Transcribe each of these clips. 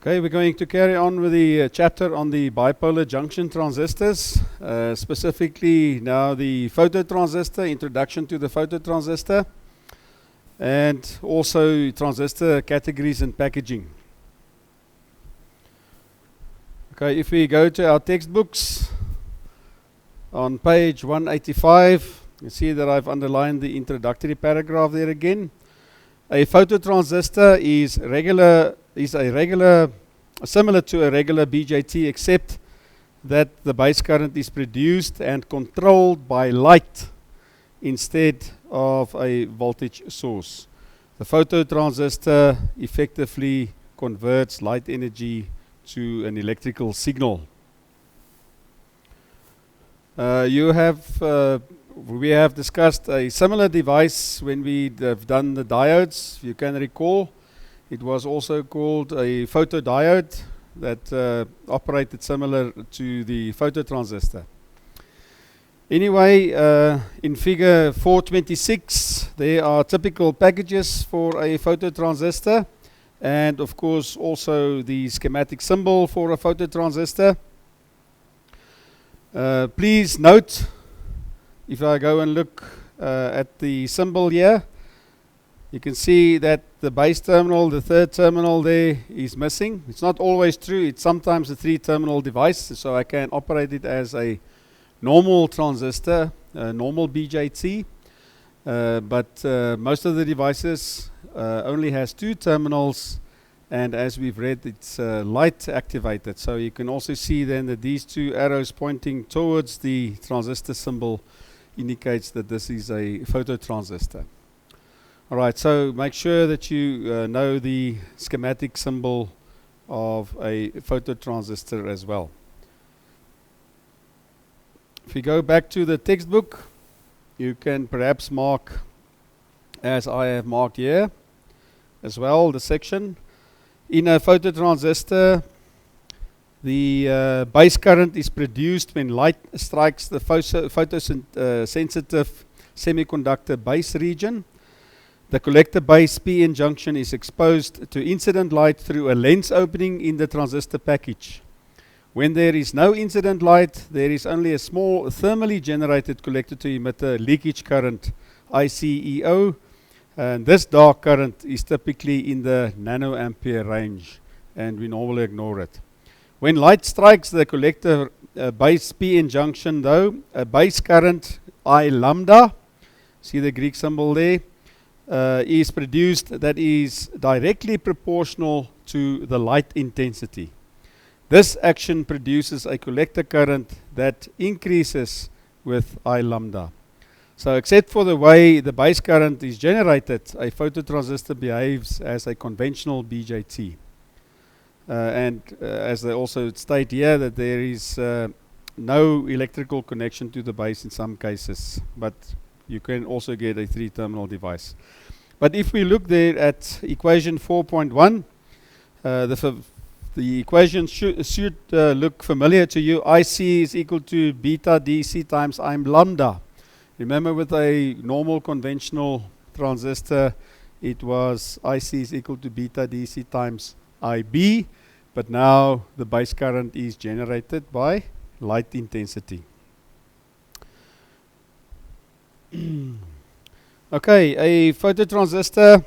Okay, we're going to carry on with the chapter on the bipolar junction transistors, specifically now the phototransistor, introduction to the phototransistor, and also transistor categories and packaging. Okay, if we go to our textbooks, on page 185, you see that I've underlined the introductory paragraph there again. A phototransistor is similar to a regular BJT, except that the base current is produced and controlled by light instead of a voltage source. The phototransistor effectively converts light energy to an electrical signal. We have discussed a similar device when we have done the diodes. If you can recall, it was also called a photodiode that operated similar to the phototransistor. Anyway, in figure 426, there are typical packages for a phototransistor, and of course also the schematic symbol for a phototransistor. Please note, if I go and look at the symbol here, you can see that the base terminal, the third terminal there, is missing. It's not always true. It's sometimes a three-terminal device, so I can operate it as a normal transistor, a normal BJT. But most of the devices only has two terminals, and as we've read, it's light activated. So you can also see then that these two arrows pointing towards the transistor symbol indicates that this is a phototransistor. Alright, so make sure that you know the schematic symbol of a phototransistor as well. If you go back to the textbook, you can perhaps mark, as I have marked here, as well, the section. In a phototransistor, the base current is produced when light strikes the photosensitive semiconductor base region. The collector base p-n junction is exposed to incident light through a lens opening in the transistor package. When there is no incident light, there is only a small thermally generated collector to emitter leakage current, ICEO, and this dark current is typically in the nanoampere range, and we normally ignore it. When light strikes the collector base p-n junction though, a base current I lambda, see the Greek symbol there, is produced that is directly proportional to the light intensity. This action produces a collector current that increases with I lambda. So except for the way the base current is generated, a phototransistor behaves as a conventional BJT. As they also state here, that there is no electrical connection to the base in some cases, but you can also get a three-terminal device. But if we look there at equation 4.1, the equation should look familiar to you. IC is equal to beta DC times I lambda. Remember, with a normal conventional transistor, it was IC is equal to beta DC times IB, but now the base current is generated by light intensity. Okay, a phototransistor.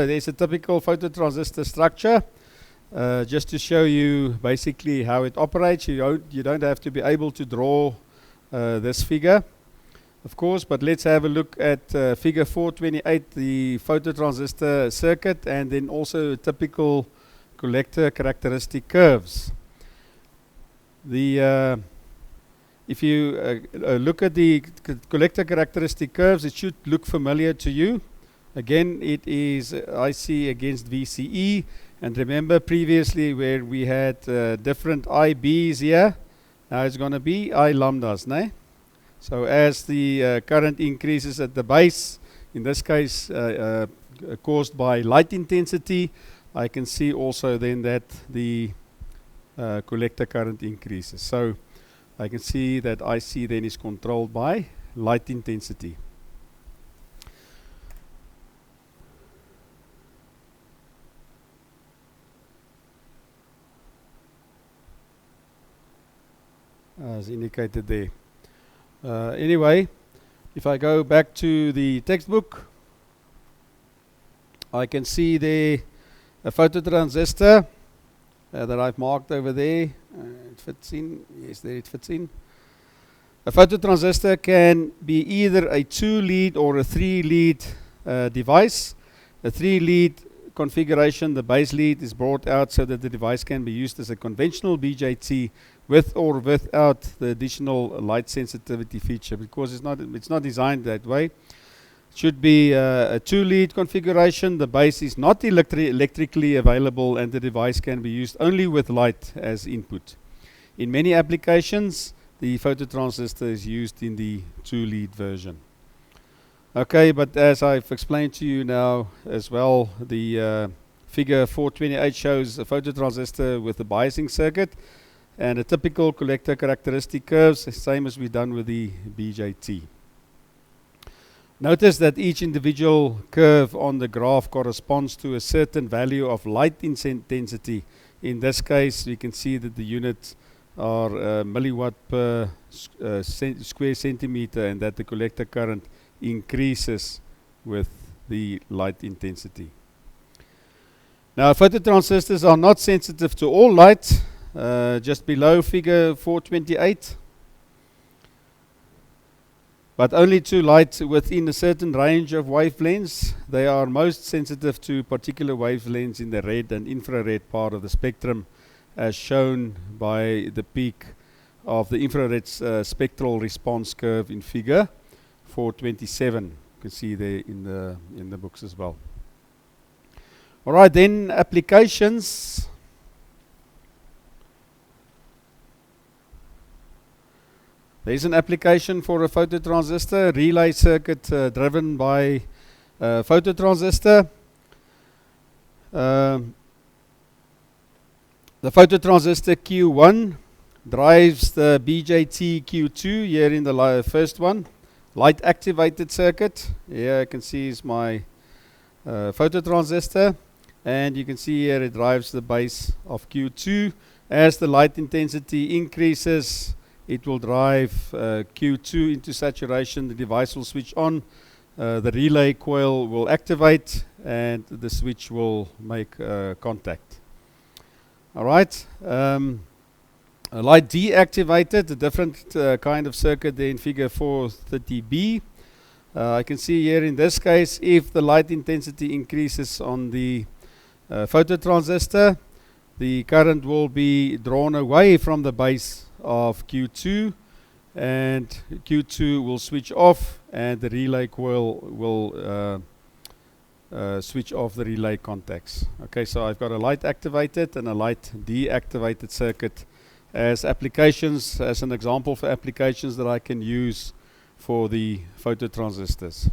There's a typical phototransistor structure. Just to show you basically how it operates. You don't have to be able to draw this figure, of course, but let's have a look at figure 428, the phototransistor circuit, and then also typical collector characteristic curves. If you look at the collector characteristic curves, it should look familiar to you. Again, it is IC against VCE, and remember previously where we had different IBs here, now it's going to be I lambdas, né? So as the current increases at the base, in this case caused by light intensity, I can see also then that the collector current increases. So I can see that IC then is controlled by light intensity. as indicated there. Anyway, if I go back to the textbook, I can see there a phototransistor that I've marked over there. It fits in. Yes, there it fits in. A phototransistor can be either a 2-lead or a 3-lead device. A 3-lead configuration, the base lead is brought out so that the device can be used as a conventional BJT with or without the additional light sensitivity feature, because it's not designed that way. It should be a 2-lead configuration. The base is not electrically available and the device can be used only with light as input. In many applications, the phototransistor is used in the 2-lead version. Okay, but as I've explained to you now as well, the figure 428 shows a phototransistor with a biasing circuit and a typical collector characteristic curves, the same as we've done with the BJT. Notice that each individual curve on the graph corresponds to a certain value of light intensity. In this case, we can see that the units are milliwatt per square centimeter, and that the collector current increases with the light intensity. Now, phototransistors are not sensitive to all light. Just below figure 428, but only to light within a certain range of wavelengths. They are most sensitive to particular wavelengths in the red and infrared part of the spectrum, as shown by the peak of the infrared spectral response curve in figure 427. You can see there in the books as well. All right, then applications. There is an application for a phototransistor, relay circuit driven by a phototransistor. The phototransistor Q1 drives the BJT Q2 here in the first one, light activated circuit. Here you can see is my phototransistor, and you can see here it drives the base of Q2. As the light intensity increases, it will drive Q2 into saturation. The device will switch on, the relay coil will activate, and the switch will make contact. All right. A light deactivated, a different kind of circuit there in figure 430B. I can see here in this case, if the light intensity increases on the phototransistor, the current will be drawn away from the base of Q2, and Q2 will switch off, and the relay coil will switch off the relay contacts. Okay, so I've got a light activated and a light deactivated circuit as applications, as an example for applications that I can use for the phototransistors.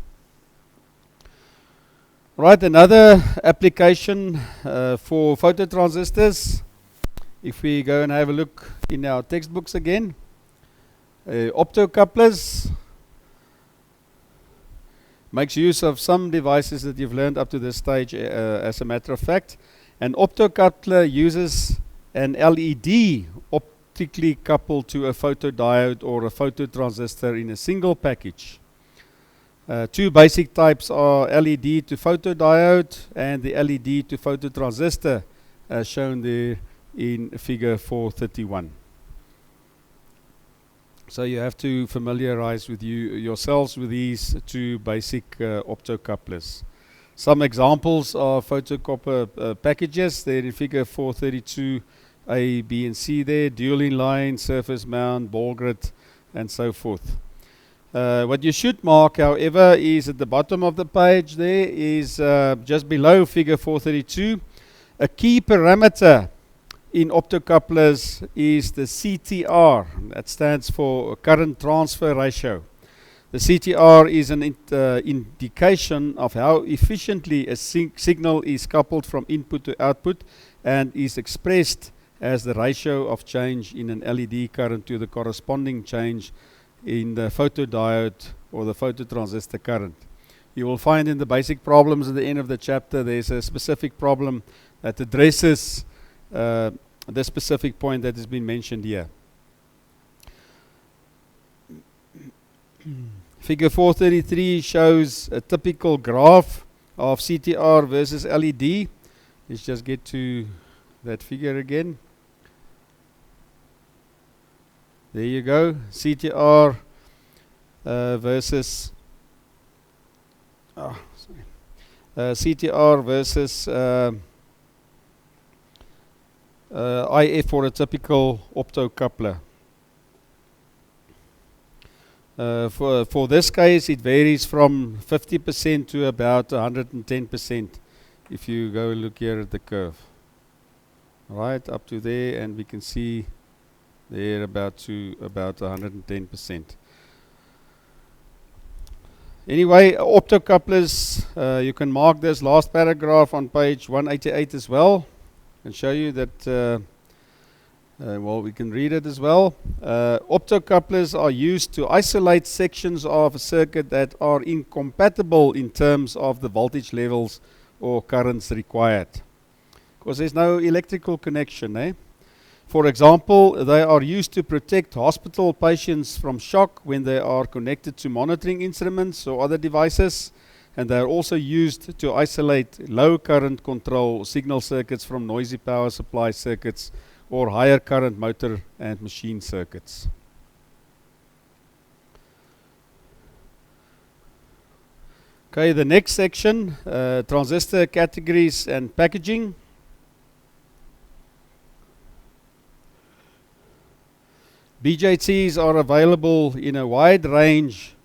Right, another application for phototransistors, if we go and have a look in our textbooks again, optocouplers makes use of some devices that you've learned up to this stage. As a matter of fact, an optocoupler uses an LED optically coupled to a photodiode or a phototransistor in a single package. Two basic types are LED to photodiode and the LED to phototransistor, as shown there in figure 431. So you have to familiarize with yourselves with these two basic optocouplers. Some examples of photocopper packages there in figure 432, A, B, and C there, dual inline, surface mount, ball grid, and so forth. What you should mark, however, is at the bottom of the page there is just below figure 432, a key parameter in optocouplers is the CTR. That stands for current transfer ratio. The CTR is an indication of how efficiently a signal is coupled from input to output and is expressed as the ratio of change in an LED current to the corresponding change in the photodiode or the phototransistor current. You will find in the basic problems at the end of the chapter there's a specific problem that addresses the specific point that has been mentioned here. Figure 433 shows a typical graph of CTR versus LED. Let's just get to that figure again. There you go, CTR versus CTR versus IF for a typical optocoupler. For this case, it varies from 50% to about 110% if you go and look here at the curve. Right up to there, and we can see there about 110%. Anyway, optocouplers, you can mark this last paragraph on page 188 as well, and show you that well, we can read it as well. Optocouplers are used to isolate sections of a circuit that are incompatible in terms of the voltage levels or currents required, because there's no electrical connection. For example, they are used to protect hospital patients from shock when they are connected to monitoring instruments or other devices, and they are also used to isolate low current control signal circuits from noisy power supply circuits or higher current motor and machine circuits. Okay, the next section, transistor categories and packaging. BJTs are available in a wide range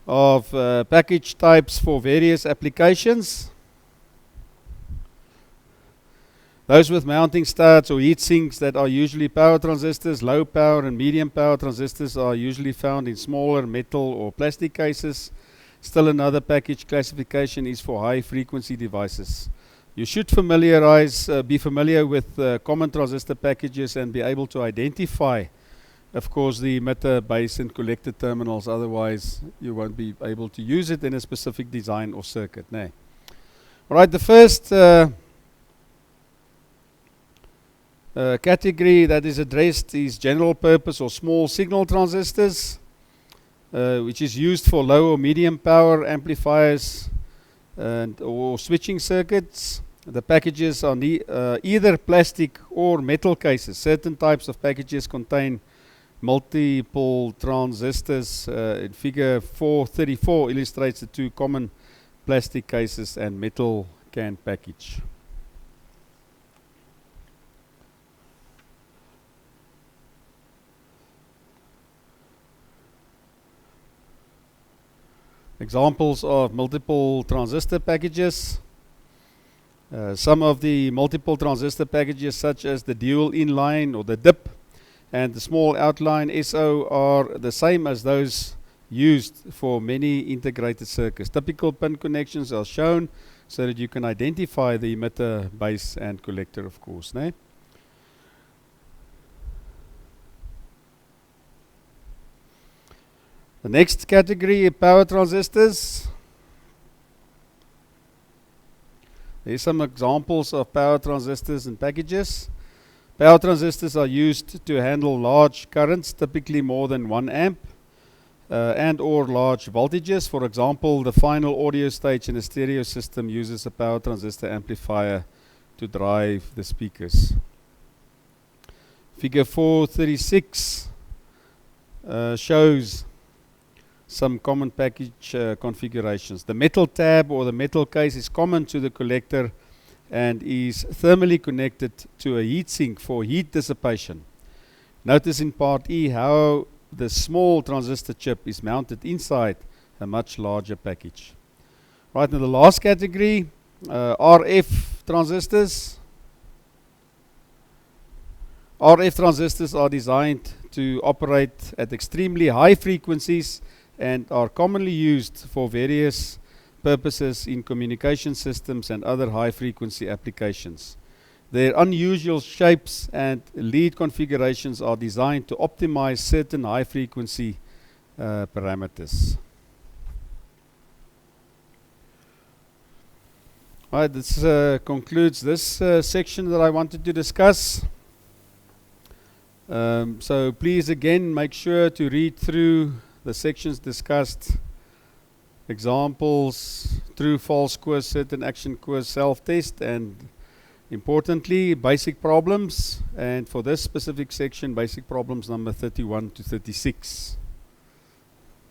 of package types for various applications. Those with mounting studs or heat sinks that are usually power transistors, low power and medium power transistors are usually found in smaller metal or plastic cases. Still another package classification is for high frequency devices. You should be familiar with common transistor packages and be able to identify, of course, the emitter, base and collector terminals. Otherwise, you won't be able to use it in a specific design or circuit. Alright, the first category that is addressed is general purpose or small signal transistors, which is used for low or medium power amplifiers or switching circuits. The packages are either plastic or metal cases. Certain types of packages contain multiple transistors. In figure 434 illustrates the two common plastic cases and metal can package. Examples of multiple transistor packages. Some of the multiple transistor packages, such as the dual inline or the DIP and the small outline SO, are the same as those used for many integrated circuits. Typical pin connections are shown so that you can identify the emitter, base and collector, of course. The next category, power transistors. Here's some examples of power transistors and packages. Power transistors are used to handle large currents, typically more than 1 amp, and or large voltages. For example, the final audio stage in a stereo system uses a power transistor amplifier to drive the speakers. Figure 436 shows some common package configurations. The metal tab or the metal case is common to the collector and is thermally connected to a heat sink for heat dissipation. Notice in part E how the small transistor chip is mounted inside a much larger package. Right, now the last category, RF transistors. RF transistors are designed to operate at extremely high frequencies and are commonly used for various purposes in communication systems and other high frequency applications. Their unusual shapes and lead configurations are designed to optimize certain high frequency parameters. Alright, this concludes this section that I wanted to discuss. So please again make sure to read through The sections discussed examples, true, false quiz, certain action quiz, self-test, and importantly, basic problems. And for this specific section, basic problems number 31 to 36.